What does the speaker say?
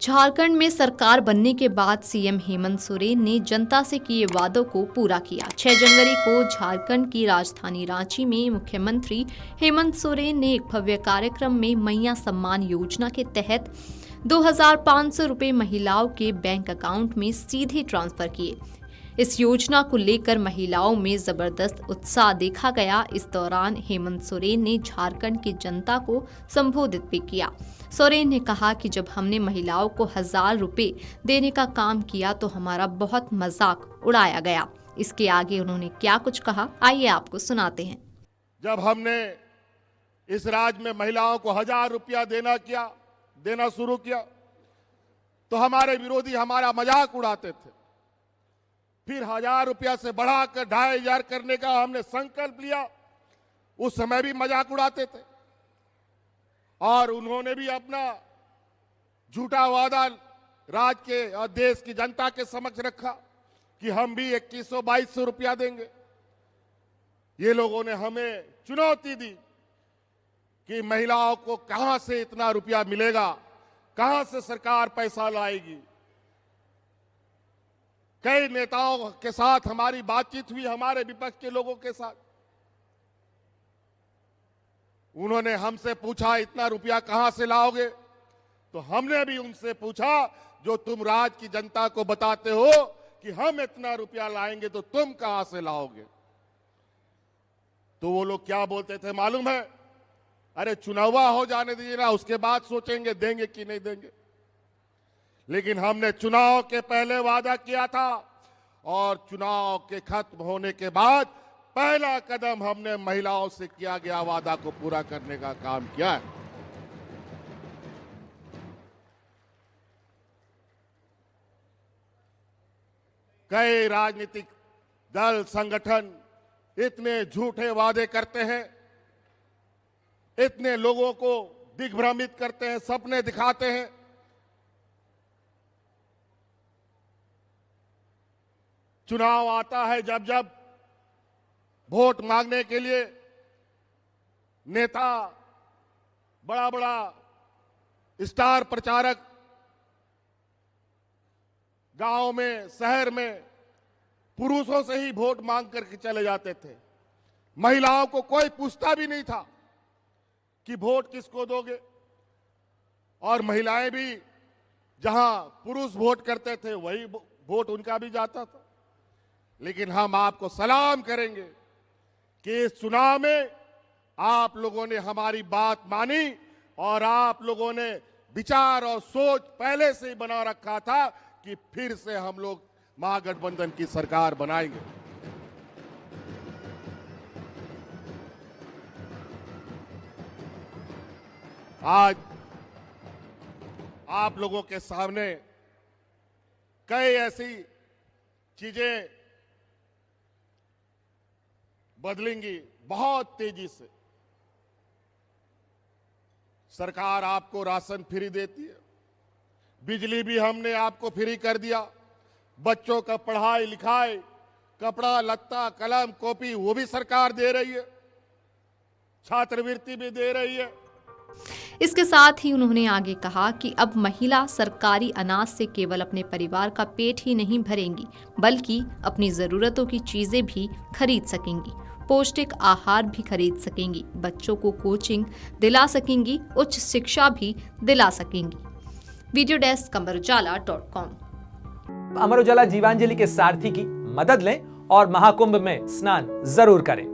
झारखंड में सरकार बनने के बाद सीएम हेमंत सोरेन ने जनता से किए वादों को पूरा किया। 6 जनवरी को झारखंड की राजधानी रांची में मुख्यमंत्री हेमंत सोरेन ने एक भव्य कार्यक्रम में मैया सम्मान योजना के तहत 2500 रुपए महिलाओं के बैंक अकाउंट में सीधे ट्रांसफर किए। इस योजना को लेकर महिलाओं में जबरदस्त उत्साह देखा गया। इस दौरान हेमंत सोरेन ने झारखंड की जनता को संबोधित भी किया। सोरेन ने कहा कि जब हमने महिलाओं को 1000 रुपए देने का काम किया तो हमारा बहुत मजाक उड़ाया गया। इसके आगे उन्होंने क्या कुछ कहा, आइए आपको सुनाते हैं। जब हमने इस राज्य में महिलाओं को 1000 रुपया देना शुरू किया तो हमारे विरोधी हमारा मजाक उड़ाते थे। फिर 1000 रुपया से बढ़ाकर 2500 करने का हमने संकल्प लिया। उस समय भी मजाक उड़ाते थे और उन्होंने भी अपना झूठा वादा राज्य के और देश की जनता के समक्ष रखा कि हम भी 2100-2200 रुपया देंगे। ये लोगों ने हमें चुनौती दी कि महिलाओं को कहां से इतना रुपया मिलेगा, कहां से सरकार पैसा लाएगी। कई नेताओं के साथ हमारी बातचीत हुई, हमारे विपक्ष के लोगों के साथ। उन्होंने हमसे पूछा इतना रुपया कहां से लाओगे, तो हमने भी उनसे पूछा जो तुम राज्य की जनता को बताते हो कि हम इतना रुपया लाएंगे तो तुम कहां से लाओगे। तो वो लोग क्या बोलते थे मालूम है, अरे चुनावा हो जाने दीजिए ना, उसके बाद सोचेंगे देंगे कि नहीं देंगे। लेकिन हमने चुनाव के पहले वादा किया था और चुनाव के खत्म होने के बाद पहला कदम हमने महिलाओं से किया गया वादा को पूरा करने का काम किया है। कई राजनीतिक दल संगठन इतने झूठे वादे करते हैं, इतने लोगों को दिग्भ्रमित करते हैं, सपने दिखाते हैं। चुनाव आता है जब जब वोट मांगने के लिए नेता, बड़ा बड़ा स्टार प्रचारक गांव में, शहर में पुरुषों से ही वोट मांग करके चले जाते थे। महिलाओं को कोई पूछता भी नहीं था कि वोट किसको दोगे। और महिलाएं भी जहां पुरुष वोट करते थे वही वोट उनका भी जाता था। लेकिन हम आपको सलाम करेंगे कि इस चुनाव में आप लोगों ने हमारी बात मानी और आप लोगों ने विचार और सोच पहले से ही बना रखा था कि फिर से हम लोग महागठबंधन की सरकार बनाएंगे। आज आप लोगों के सामने कई ऐसी चीजें बदलेंगी बहुत तेजी से। सरकार आपको राशन फ्री देती है, बिजली भी हमने आपको फ्री कर दिया, बच्चों का पढ़ाई लिखाई, कपड़ा लत्ता, कलम कॉपी वो भी सरकार दे रही है, छात्रवृत्ति भी दे रही है। इसके साथ ही उन्होंने आगे कहा कि अब महिला सरकारी अनाज से केवल अपने परिवार का पेट ही नहीं भरेंगी बल्कि अपनी जरूरतों की चीजें भी खरीद सकेंगी, पौष्टिक आहार भी खरीद सकेंगी, बच्चों को कोचिंग दिला सकेंगी, उच्च शिक्षा भी दिला सकेंगी। Video desk amarujala.com। Amar Ujala Jeevanjali के सारथी की मदद लें और महाकुंभ में स्नान जरूर करें।